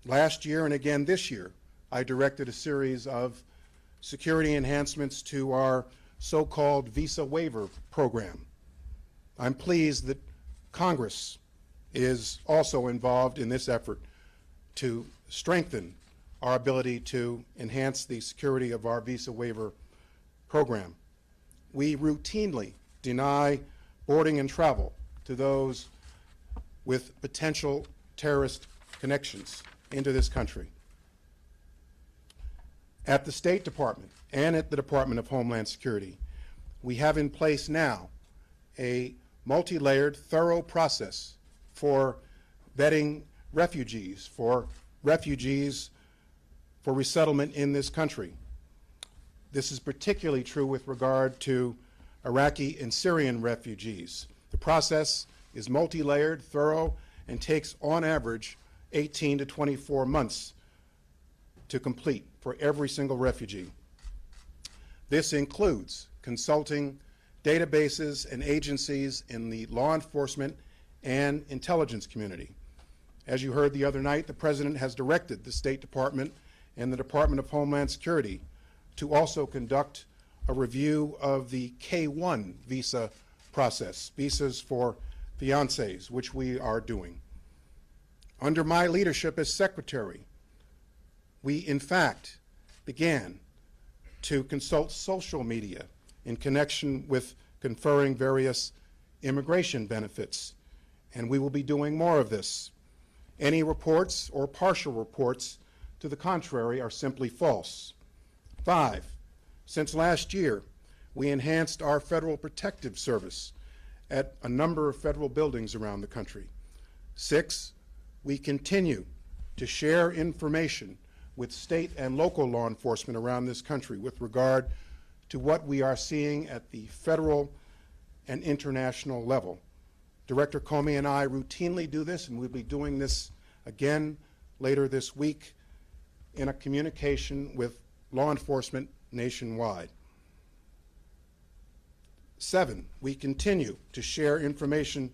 Last year and again this year, I directed a series of security enhancements to our so-called visa waiver program. I'm pleased that Congress is also involved in this effort to strengthen our ability to enhance the security of our visa waiver program. We routinely deny boarding and travel to those with potential terrorist connections into this country. At the State Department and at the Department of Homeland Security, we have in place now a multi-layered, thorough process for vetting refugees for resettlement in this country. This is particularly true with regard to Iraqi and Syrian refugees. The process is multi-layered, thorough, and takes on average 18 to 24 months to complete for every single refugee. This includes consulting databases and agencies in the law enforcement and intelligence community. As you heard the other night, the President has directed the State Department and the Department of Homeland Security to also conduct a review of the K-1 visa process, visas for fiancés, which we are doing. Under my leadership as Secretary, we in fact began to consult social media in connection with conferring various immigration benefits, and we will be doing more of this. Any reports or partial reports to the contrary are simply false. 5, since last year, we enhanced our Federal Protective Service at a number of federal buildings around the country. 6, we continue to share information with state and local law enforcement around this country with regard to what we are seeing at the federal and international level. Director Comey and I routinely do this, and we'll be doing this again later this week in a communication with law enforcement nationwide. 7, we continue to share information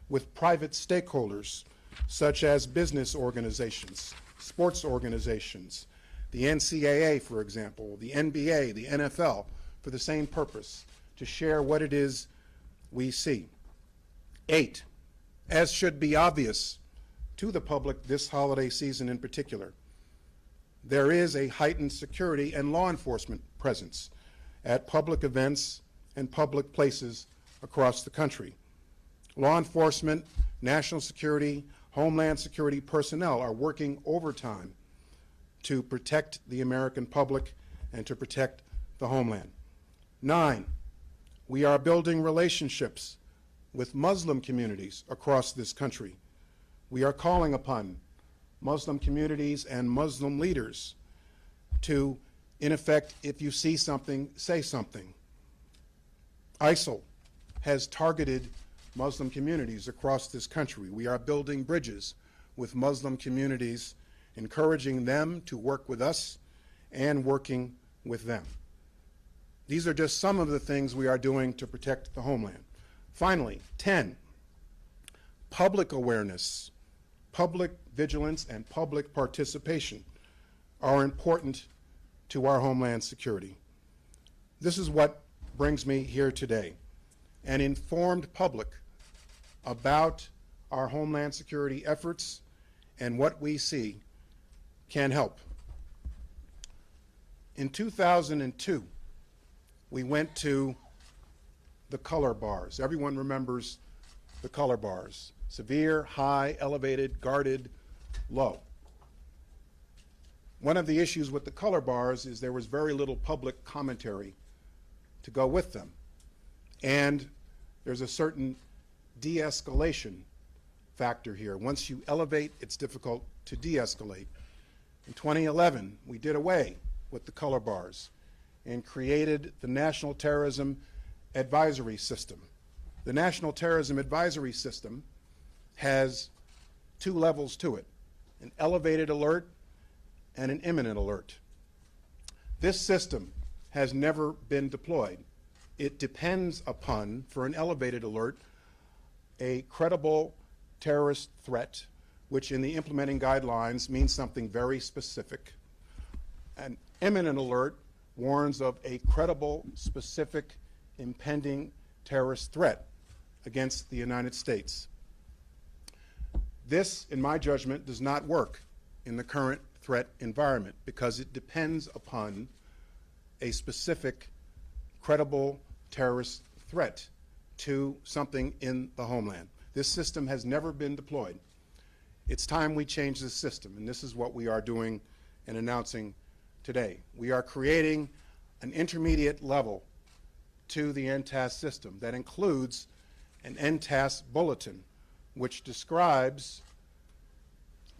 with private stakeholders such as business organizations, sports organizations, the NCAA, for example, the NBA, the NFL, for the same purpose, to share what it is we see. 8, as should be obvious to the public this holiday season in particular, there is a heightened security and law enforcement presence at public events and public places across the country. Law enforcement, national security, Homeland Security personnel are working overtime to protect the American public and to protect the homeland. 9, we are building relationships with Muslim communities across this country. We are calling upon Muslim communities and Muslim leaders to, in effect, if you see something, say something. ISIL has targeted Muslim communities across this country. We are building bridges with Muslim communities, encouraging them to work with us and working with them. These are just some of the things we are doing to protect the homeland. Finally, 10, public awareness, public vigilance, and public participation are important to our Homeland Security. This is what brings me here today. An informed public about our Homeland Security efforts and what we see can help. In 2002, we went to the color bars. Everyone remembers the color bars: severe, high, elevated, guarded, low. One of the issues with the color bars is there was very little public commentary to go with them. And there's a certain de-escalation factor here. Once you elevate, it's difficult to de-escalate. In 2011, we did away with the color bars and created the National Terrorism Advisory System. The National Terrorism Advisory System has 2 levels to it: an elevated alert and an imminent alert. This system has never been deployed. It depends upon, for an elevated alert, a credible terrorist threat which in the implementing guidelines means something very specific. An imminent alert warns of a credible, specific, impending terrorist threat against the United States. This, in my judgment, does not work in the current threat environment because it depends upon a specific, credible terrorist threat to something in the homeland. This system has never been deployed. It's time we change this system, and this is what we are doing and announcing today. We are creating an intermediate level to the NTAS system that includes an NTAS bulletin, which describes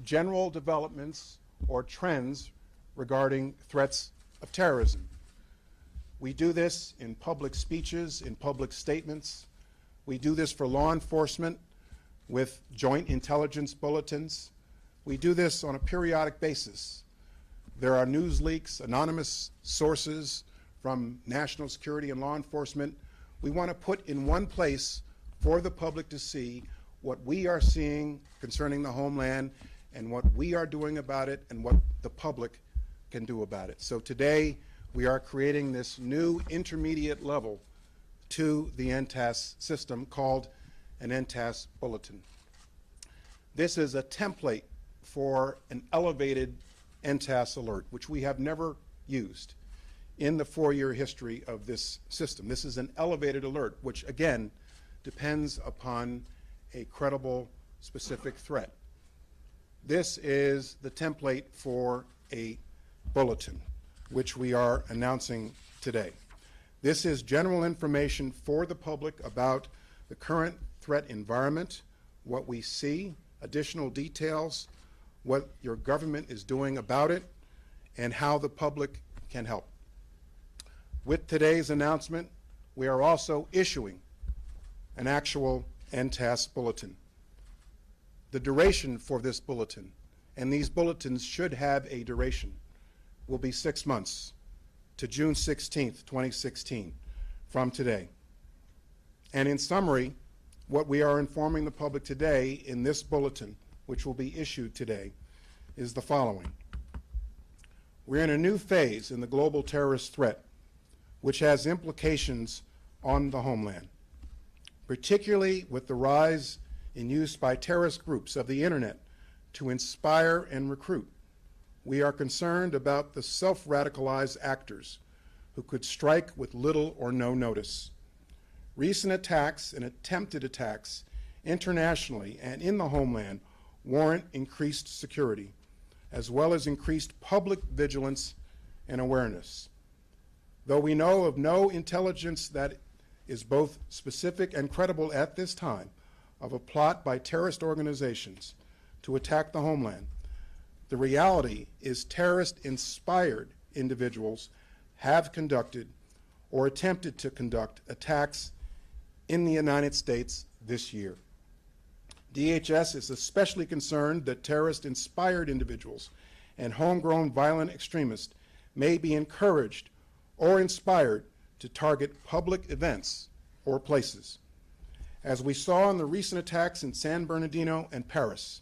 general developments or trends regarding threats of terrorism. We do this in public speeches, in public statements. We do this for law enforcement with joint intelligence bulletins. We do this on a periodic basis. There are news leaks, anonymous sources from national security and law enforcement. We want to put in one place for the public to see what we are seeing concerning the homeland and what we are doing about it and what the public can do about it. So today we are creating this new intermediate level to the NTAS system called an NTAS bulletin. This is a template for an elevated NTAS alert, which we have never used in the 4-year history of this system. This is an elevated alert, which again depends upon a credible, specific threat. This is the template for a bulletin, which we are announcing today. This is general information for the public about the current threat environment, what we see, additional details, what your government is doing about it, and how the public can help. With today's announcement, we are also issuing an actual NTAS bulletin. The duration for this bulletin, and these bulletins should have a duration, will be 6 months to June 16th, 2016, from today. And in summary, what we are informing the public today in this bulletin, which will be issued today, is the following. We're in a new phase in the global terrorist threat, which has implications on the homeland, particularly with the rise in use by terrorist groups of the internet to inspire and recruit. We are concerned about the self-radicalized actors who could strike with little or no notice. Recent attacks and attempted attacks internationally and in the homeland warrant increased security, as well as increased public vigilance and awareness. Though we know of no intelligence that is both specific and credible at this time of a plot by terrorist organizations to attack the homeland, the reality is terrorist-inspired individuals have conducted or attempted to conduct attacks in the United States this year. DHS is especially concerned that terrorist-inspired individuals and homegrown violent extremists may be encouraged or inspired to target public events or places. As we saw in the recent attacks in San Bernardino and Paris,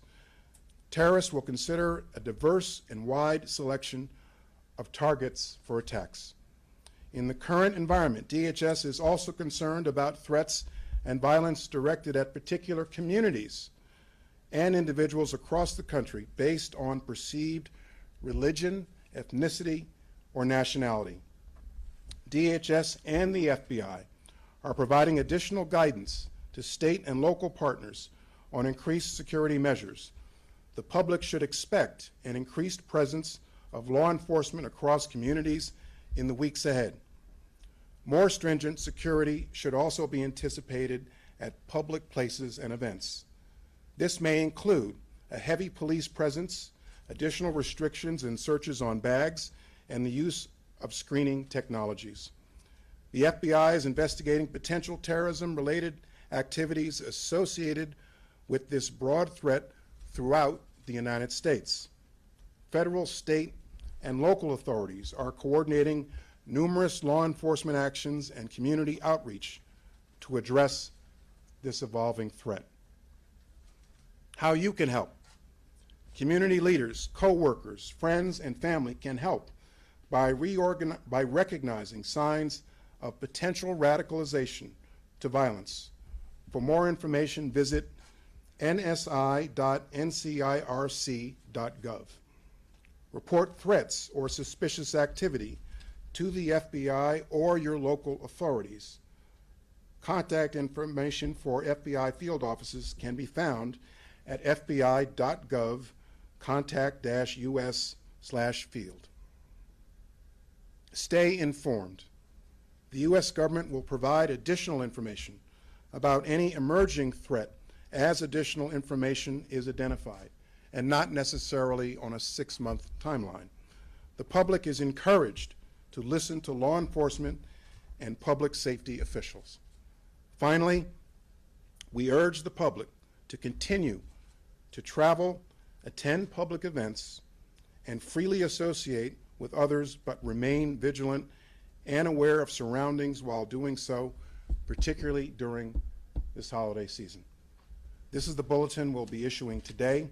terrorists will consider a diverse and wide selection of targets for attacks. In the current environment, DHS is also concerned about threats and violence directed at particular communities and individuals across the country based on perceived religion, ethnicity, or nationality. DHS and the FBI are providing additional guidance to state and local partners on increased security measures. The public should expect an increased presence of law enforcement across communities in the weeks ahead. More stringent security should also be anticipated at public places and events. This may include a heavy police presence, additional restrictions and searches on bags, and the use of screening technologies. The FBI is investigating potential terrorism-related activities associated with this broad threat throughout the United States. Federal, state, and local authorities are coordinating numerous law enforcement actions and community outreach to address this evolving threat. How you can help Community leaders, co-workers, friends, and family can help by recognizing signs of potential radicalization to violence. For more information, visit nsi.ncirc.gov. Report threats or suspicious activity to the FBI or your local authorities. Contact information for FBI field offices can be found at fbi.gov contact-us/field. Stay informed. The U.S. government will provide additional information about any emerging threat as additional information is identified, and not necessarily on a 6-month timeline. The public is encouraged to listen to law enforcement and public safety officials. Finally, we urge the public to continue to travel, attend public events, and freely associate with others, but remain vigilant and aware of surroundings while doing so, particularly during this holiday season. This is the bulletin we'll be issuing today.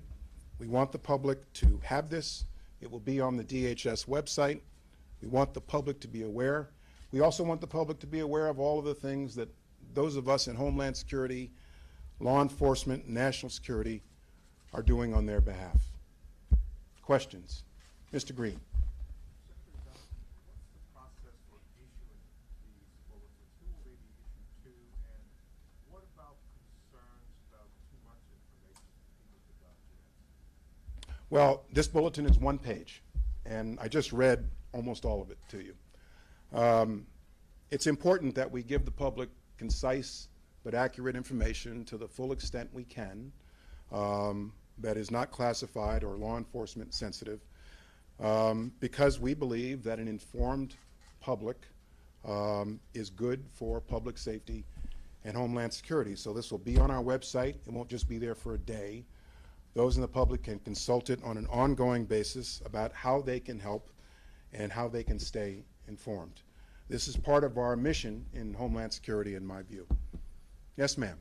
We want the public to have this. It will be on the DHS website. We want the public to be aware. We also want the public to be aware of all of the things that those of us in Homeland Security, law enforcement, and national security are doing on their behalf. Questions? Mr. Green. Senator Johnson, what's the process for issuing these bulletins? Who will they be issued to? And what about concerns about too much information people could digest? Well, this bulletin is one page, and I just read almost all of it to you. It's important that we give the public concise but accurate information to the full extent we can, that is not classified or law enforcement sensitive, because we believe that an informed public is good for public safety and Homeland Security. So this will be on our website. It won't just be there for a day. Those in the public can consult it on an ongoing basis about how they can help and how they can stay informed. This is part of our mission in Homeland Security, in my view. Yes, ma'am.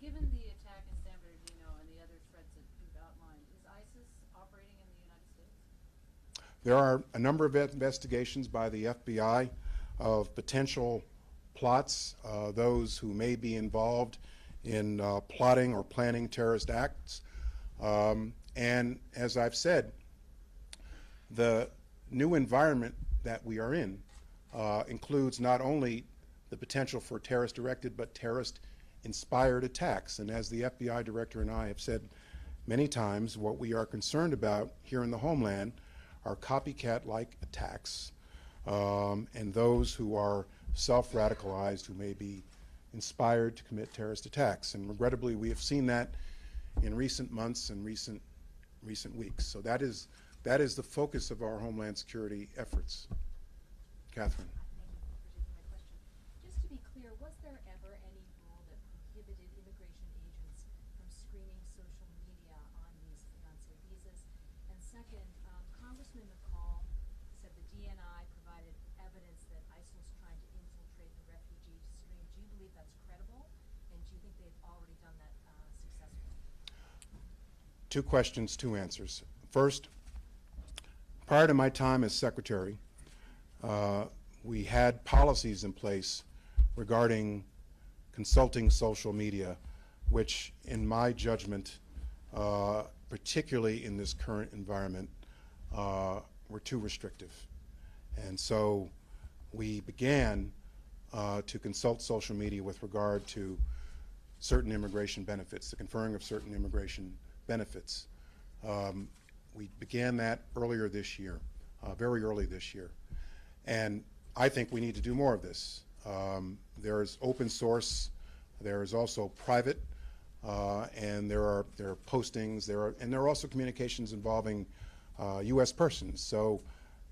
Given the attack in San Bernardino and the other threats that you've outlined, is ISIS operating in the United States? There are a number of investigations by the FBI of potential plots, those who may be involved in plotting or planning terrorist acts. And as I've said, the new environment that we are in includes not only the potential for terrorist-directed but terrorist-inspired attacks. And as the FBI director and I have said many times, what we are concerned about here in the homeland are copycat-like attacks and those who are self-radicalized, who may be inspired to commit terrorist attacks. And regrettably, we have seen that in recent months and recent weeks. So that is the focus of our Homeland Security efforts. Catherine. Thank you for taking my question. Just to be clear, was there ever any rule that prohibited immigration agents from screening social media on these fiancé visas? And second, Congressman McCall said the DNI provided evidence that ISIL is trying to infiltrate the refugee stream. Do you believe that's credible? And do you think they've already done that successfully? Two questions, two answers. First, prior to my time as secretary, we had policies in place regarding consulting social media, which in my judgment, particularly in this current environment, were too restrictive. And so we began to consult social media with regard to certain immigration benefits, the conferring of certain immigration benefits. We began that earlier this year, very early this year. And I think we need to do more of this. There is open source, there is also private, and there are postings, and there are also communications involving U.S. persons. So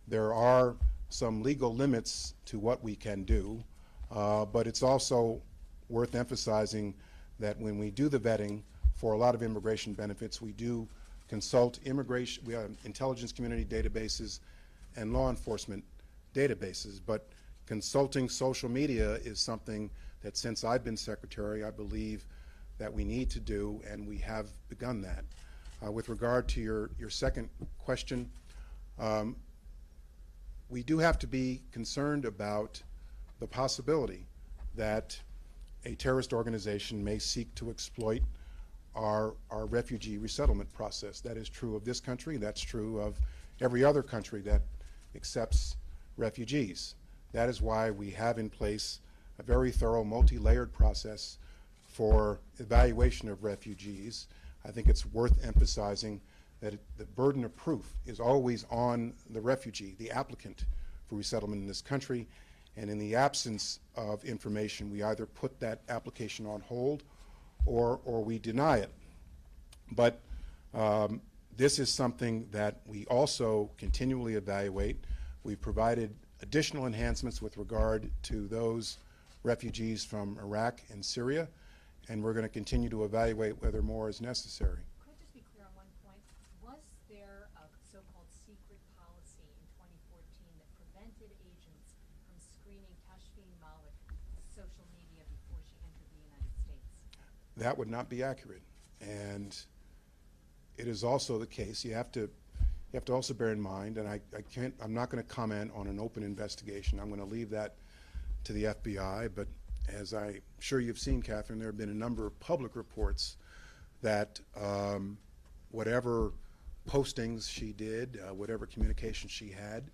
there are some legal limits to what we can do, but it's also worth emphasizing that when we do the vetting for a lot of immigration benefits, we do consult intelligence community databases and law enforcement databases, but consulting social media is something that since I've been secretary, I believe that we need to do, and we have begun that. With regard to your second question, we do have to be concerned about the possibility that a terrorist organization may seek to exploit our refugee resettlement process. That is true of this country. That's true of every other country that accepts refugees. That is why we have in place a very thorough, multi-layered process for evaluation of refugees. I think it's worth emphasizing that the burden of proof is always on the refugee, the applicant for resettlement in this country, and in the absence of information, we either put that application on hold or we deny it. But this is something that we also continually evaluate. We've provided additional enhancements with regard to those refugees from Iraq and Syria, and we're going to continue to evaluate whether more is necessary. Could I just be clear on one point? Was there a so-called secret policy in 2014 that prevented agents from screening Kashfin Malik's social media before she entered the United States? That would not be accurate. And it is also the case, you have to also bear in mind, and I'm not going to comment on an open investigation. I'm going to leave that to the FBI, but as I'm sure you've seen, Catherine, there have been a number of public reports that whatever postings she did, whatever communication she had,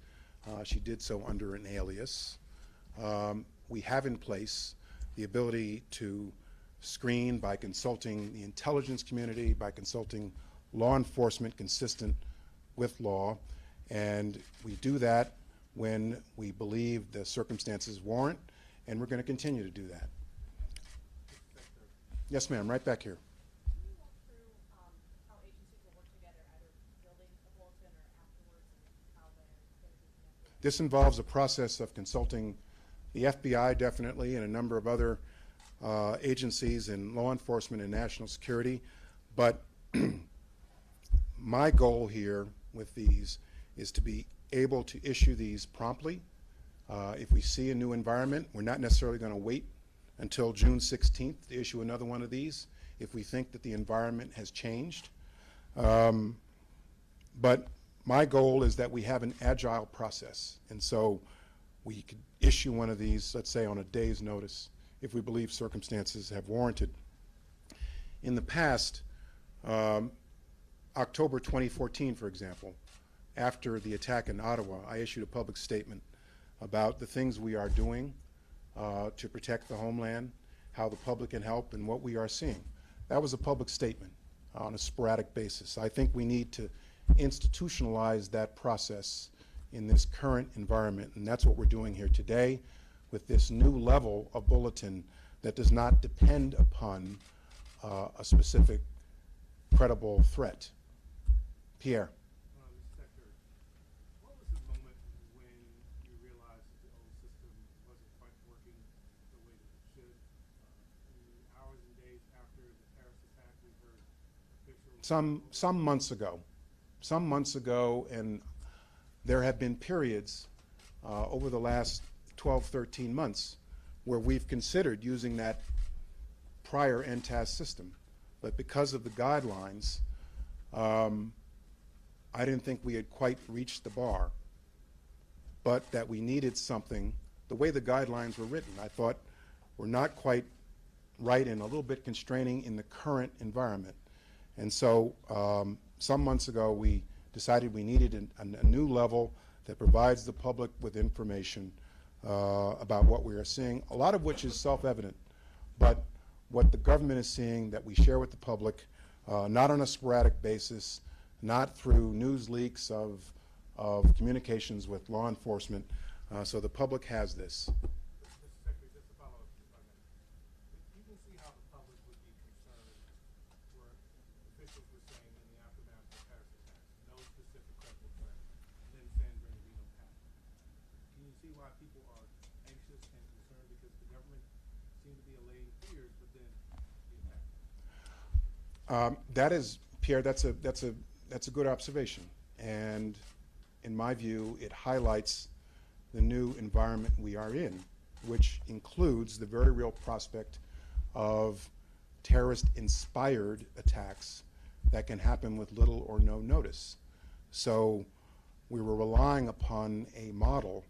she did so under an alias. We have in place the ability to screen by consulting the intelligence community, by consulting law enforcement consistent with law, and we do that when we believe the circumstances warrant, and we're going to continue to do that. Yes, ma'am, right back here. Can you walk through how agencies will work together, either building a bulletin or afterwards, and how they're going to be connected? This involves a process of consulting the FBI, definitely, and a number of other agencies in law enforcement and national security. But my goal here with these is to be able to issue these promptly. If we see a new environment, we're not necessarily going to wait until June 16th to issue another one of these if we think that the environment has changed. But my goal is that we have an agile process, and so we could issue one of these, let's say, on a day's notice if we believe circumstances have warranted. In the past, October 2014, for example, after the attack in Ottawa, I issued a public statement about the things we are doing to protect the homeland, how the public can help, and what we are seeing. That was a public statement on a sporadic basis. I think we need to institutionalize that process in this current environment, and that's what we're doing here today with this new level of bulletin that does not depend upon a specific credible threat. Pierre. Mr. Secretary, what was the moment when you realized that the old system wasn't quite working the way that it should? In the hours and days after the terrorist attack, we heard officials... Some months ago. Some months ago, and there have been periods over the last 12, 13 months where we've considered using that prior NTAS system. But because of the guidelines, I didn't think we had quite reached the bar, but that we needed something. The way the guidelines were written, I thought were not quite right and a little bit constraining in the current environment. And so some months ago, we decided we needed a new level that provides the public with information about what we are seeing, a lot of which is self-evident, but what the government is seeing that we share with the public, not on a sporadic basis, not through news leaks of communications with law enforcement, so the public has this. Mr. Secretary, just to follow up, if I may. You can see how the public would be concerned where officials were saying in the aftermath of the terrorist attacks, no specific credible threat, and then San Bernardino happened. Can you see why people are anxious and concerned because the government seemed to be allaying fears, but then the attack? That is, Pierre, that's a good observation, and in my view, it highlights the new environment we are in, which includes the very real prospect of terrorist-inspired attacks that can happen with little or no notice. So we were relying upon a model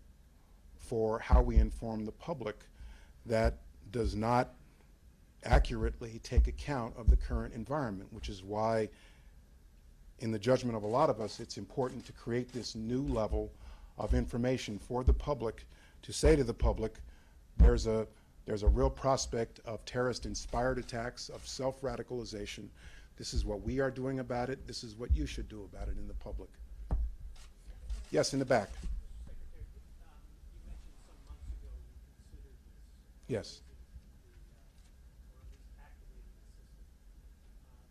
for how we inform the public that does not accurately take account of the current environment, which is why, in the judgment of a lot of us, it's important to create this new level of information for the public, to say to the public, there's a real prospect of terrorist-inspired attacks, of self-radicalization. This is what we are doing about it. This is what you should do about it in the public. Yes, in the back. Secretary, you mentioned some months ago you considered this. Yes. Or at least activating the system.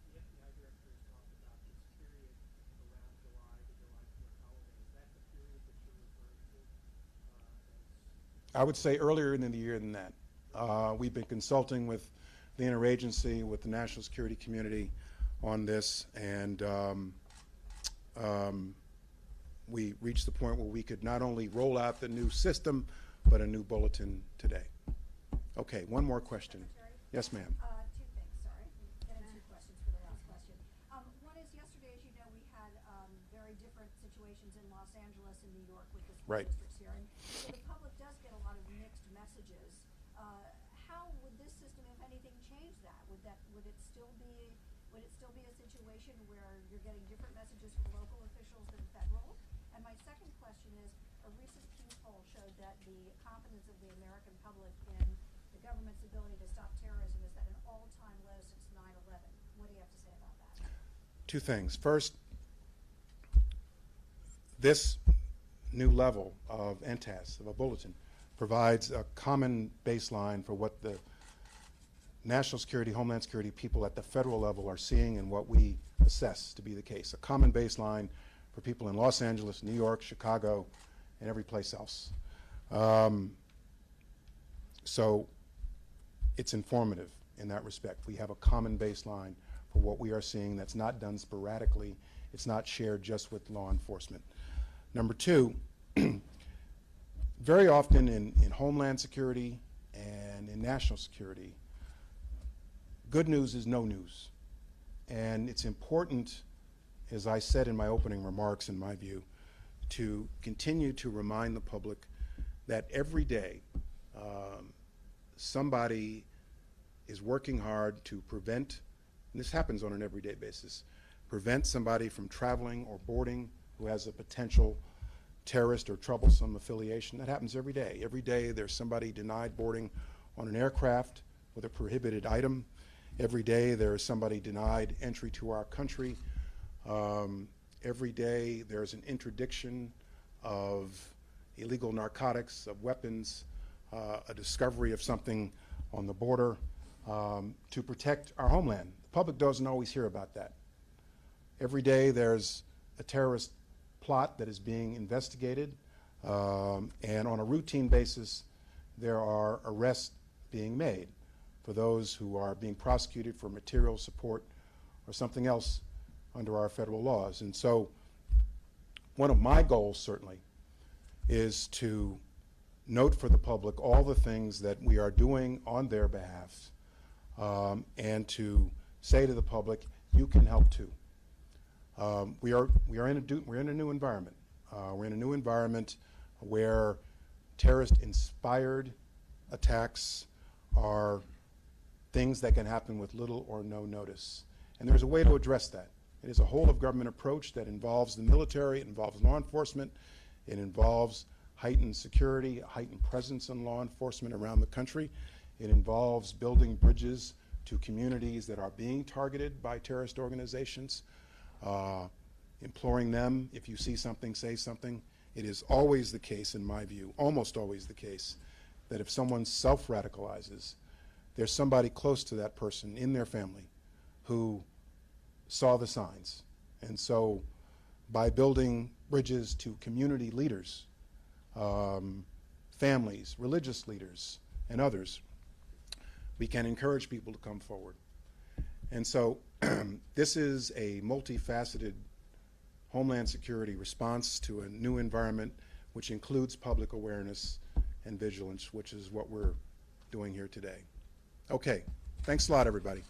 The FBI director has talked about this period around July, the July 4th holiday. Is that the period that you're referring to? I would say earlier in the year than that. We've been consulting with the interagency, with the national security community on this, and we reached the point where we could not only roll out the new system, but a new bulletin today. Okay, one more question. Secretary? Yes, ma'am. Two things, sorry. Then two questions for the last question. One is, yesterday, as you know, we had very different situations in Los Angeles and New York with the school Right. districts hearing. So the public does get a lot of mixed messages. How would this system, if anything, change that? Would it still be a situation where you're getting different messages from local officials than federal? And my second question is, a recent Pew poll showed that the confidence of the American public in the government's ability to stop terrorism is at an all-time low since 9/11. What do you have to say about that? Two things. First, this new level of NTAS, of a bulletin, provides a common baseline for what the national security, Homeland Security people at the federal level are seeing and what we assess to be the case. A common baseline for people in Los Angeles, New York, Chicago, and every place else. So it's informative in that respect. We have a common baseline for what we are seeing that's not done sporadically. It's not shared just with law enforcement. Number two, very often in Homeland Security and in national security, good news is no news. And it's important, as I said in my opening remarks, in my view, to continue to remind the public that every day somebody is working hard to prevent, and this happens on an everyday basis, prevent somebody from traveling or boarding who has a potential terrorist or troublesome affiliation. That happens every day. Every day there's somebody denied boarding on an aircraft with a prohibited item. Every day there is somebody denied entry to our country. Every day there's an interdiction of illegal narcotics, of weapons, a discovery of something on the border to protect our homeland. The public doesn't always hear about that. Every day there's a terrorist plot that is being investigated, and on a routine basis there are arrests being made for those who are being prosecuted for material support or something else under our federal laws. And so one of my goals certainly is to note for the public all the things that we are doing on their behalf, and to say to the public, you can help too. We're in a new environment. We're in a new environment where terrorist-inspired attacks are things that can happen with little or no notice. And there's a way to address that. It is a whole-of-government approach that involves the military, it involves law enforcement, it involves heightened security, a heightened presence in law enforcement around the country. It involves building bridges to communities that are being targeted by terrorist organizations, imploring them, if you see something, say something. It is always the case, in my view, almost always the case, that if someone self-radicalizes, there's somebody close to that person in their family who saw the signs. And so by building bridges to community leaders, families, religious leaders, and others, we can encourage people to come forward. And so this is a multifaceted Homeland Security response to a new environment, which includes public awareness and vigilance, which is what we're doing here today. Okay, thanks a lot, everybody.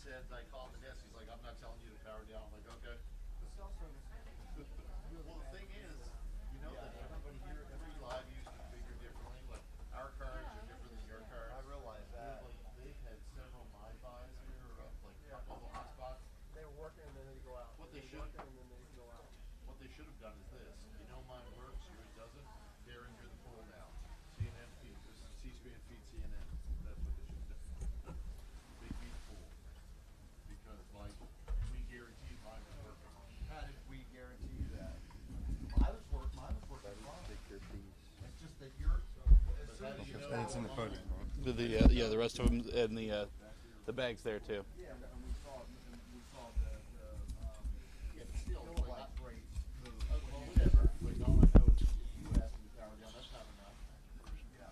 said, I called the desk, he's like, I'm not telling you to power down. I'm like, okay. The cell service. Well, the thing is, you know that everybody here, every live use is configured differently. Like, our cards are different than your cards. I realize that. Like, they've had several MiFis here, or like a couple of the hotspots. They were working and then they go out. What they They're should- working and then they go out. What they should have done is this. You know mine works, yours doesn't. They're in the pool now. CNN feeds, C-SPAN feeds CNN. That's what they should have done. They feed the pool. Because like, we guaranteed mine was working. How did we guarantee that? Mine was working fine. It's just that you're, as soon as you know. It's in the photo. Yeah, the rest of them and the bags there too. Yeah, and we saw the, Yeah, but still, kilowatt rate move. well, whatever. Like, all I know is you asked me to power down, that's not enough. Yeah.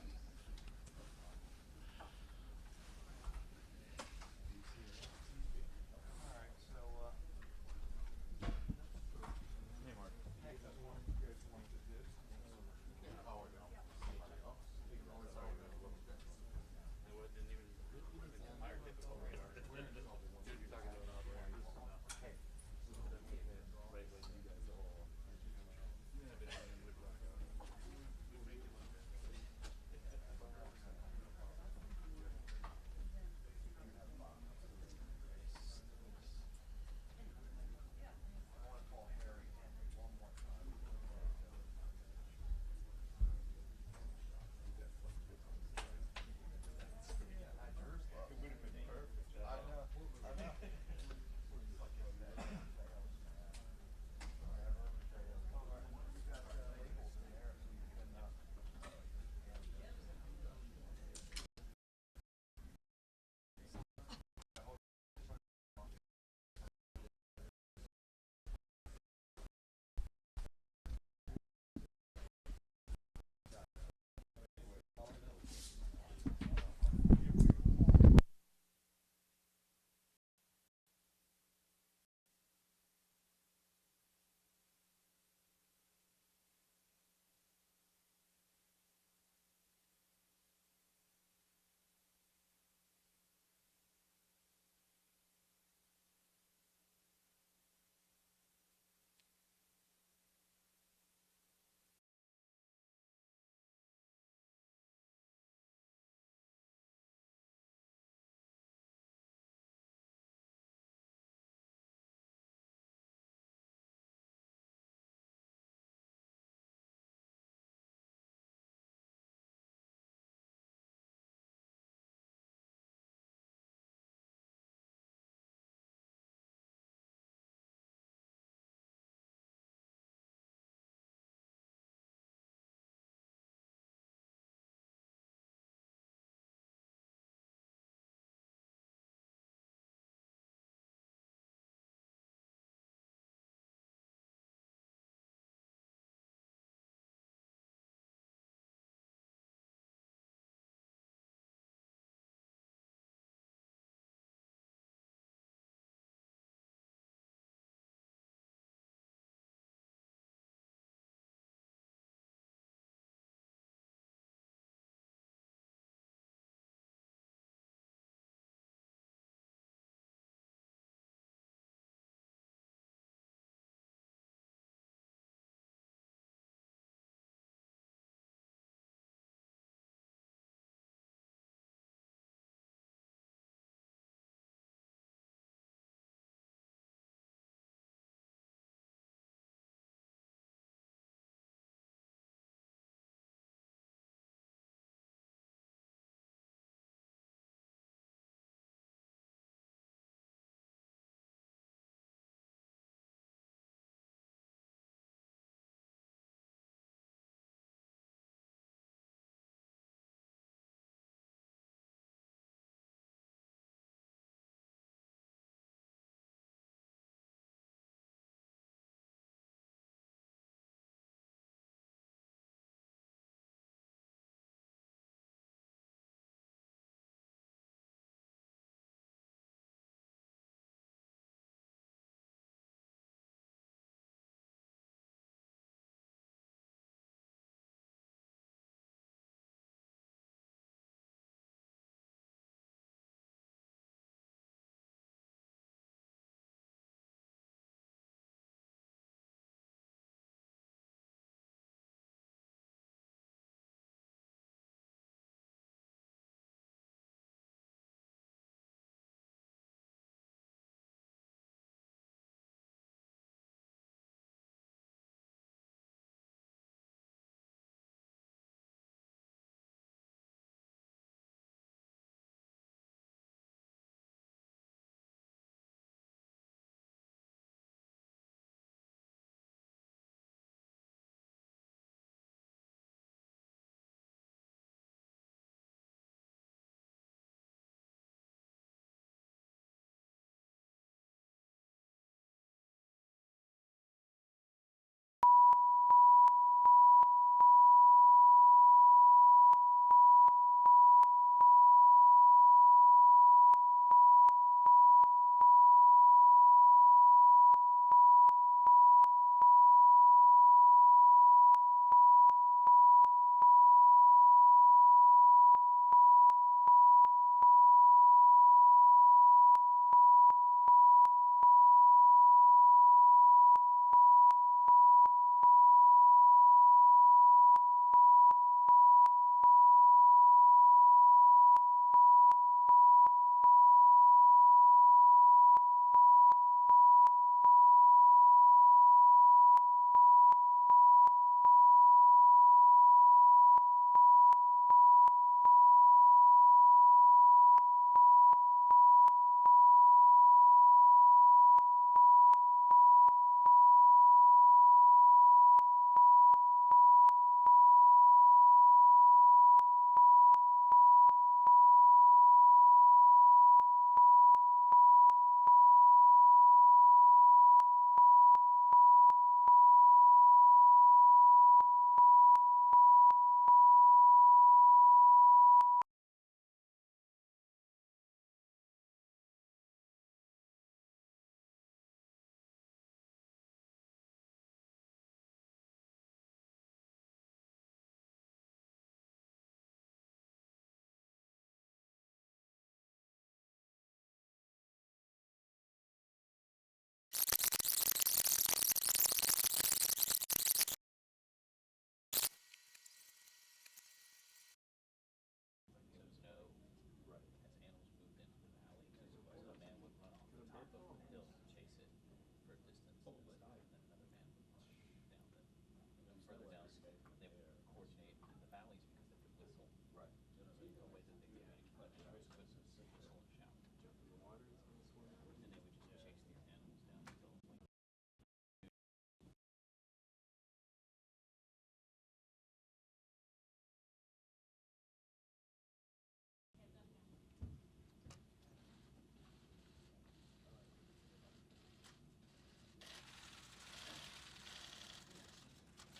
Alright, so, Hey, Mark. Hey, you guys wanted this? Power down.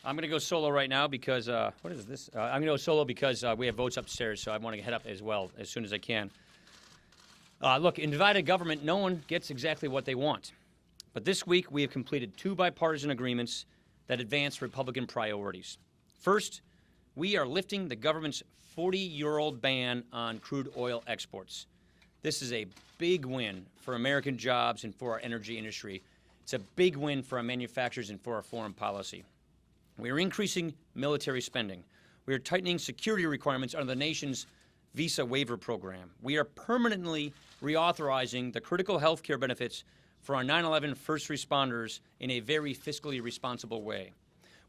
I'm going to go solo right now because, what is this? I'm going to go solo because we have votes upstairs, so I want to head up as well as soon as I can. Look, in divided government, no one gets exactly what they want. But this week, we have completed 2 bipartisan agreements that advance Republican priorities. First, we are lifting the government's 40-year-old ban on crude oil exports. This is a big win for American jobs and for our energy industry. It's a big win for our manufacturers and for our foreign policy. We are increasing military spending. We are tightening security requirements under the nation's visa waiver program. We are permanently reauthorizing the critical health care benefits for our 9/11 first responders in a very fiscally responsible way.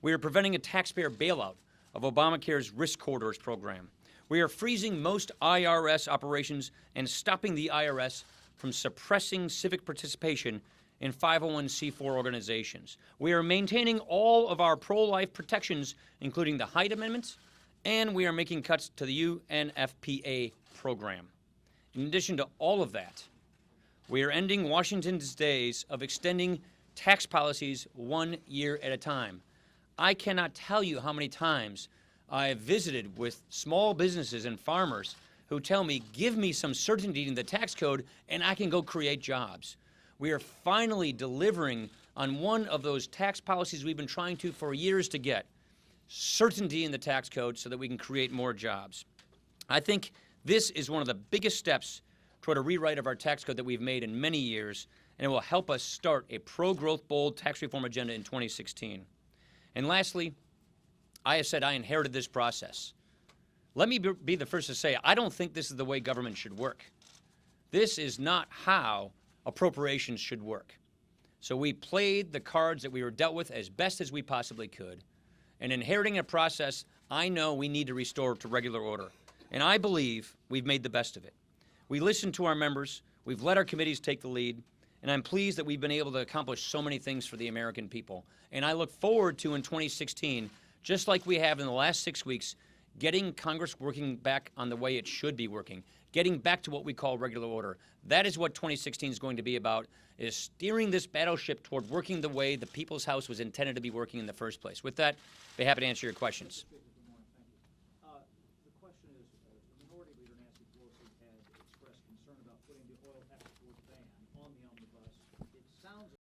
We are preventing a taxpayer bailout of Obamacare's risk corridors program. We are freezing most IRS operations and stopping the IRS from suppressing civic participation in 501c4 organizations. We are maintaining all of our pro-life protections, including the Hyde Amendment, and we are making cuts to the UNFPA program. In addition to all of that, we are ending Washington's days of extending tax policies 1 year at a time. I cannot tell you how many times I have visited with small businesses and farmers who tell me, give me some certainty in the tax code and I can go create jobs. We are finally delivering on one of those tax policies we've been trying to for years to get, certainty in the tax code so that we can create more jobs. I think this is one of the biggest steps toward a rewrite of our tax code that we've made in many years, and it will help us start a pro-growth, bold tax reform agenda in 2016. And lastly, I have said I inherited this process. Let me be the first to say, I don't think this is the way government should work. This is not how appropriations should work. So we played the cards that we were dealt with as best as we possibly could. And inheriting a process I know we need to restore to regular order. And I believe we've made the best of it. We listened to our members, we've let our committees take the lead, and I'm pleased that we've been able to accomplish so many things for the American people. And I look forward to, in 2016, just like we have in the last 6 weeks, getting Congress working back on the way it should be working, getting back to what we call regular order. That is what 2016 is going to be about, is steering this battleship toward working the way the People's House was intended to be working in the first place. With that, I'd be happy to answer your questions. The question is, the Minority Leader Nancy Pelosi had expressed concern about putting the oil export ban on the omnibus. It sounds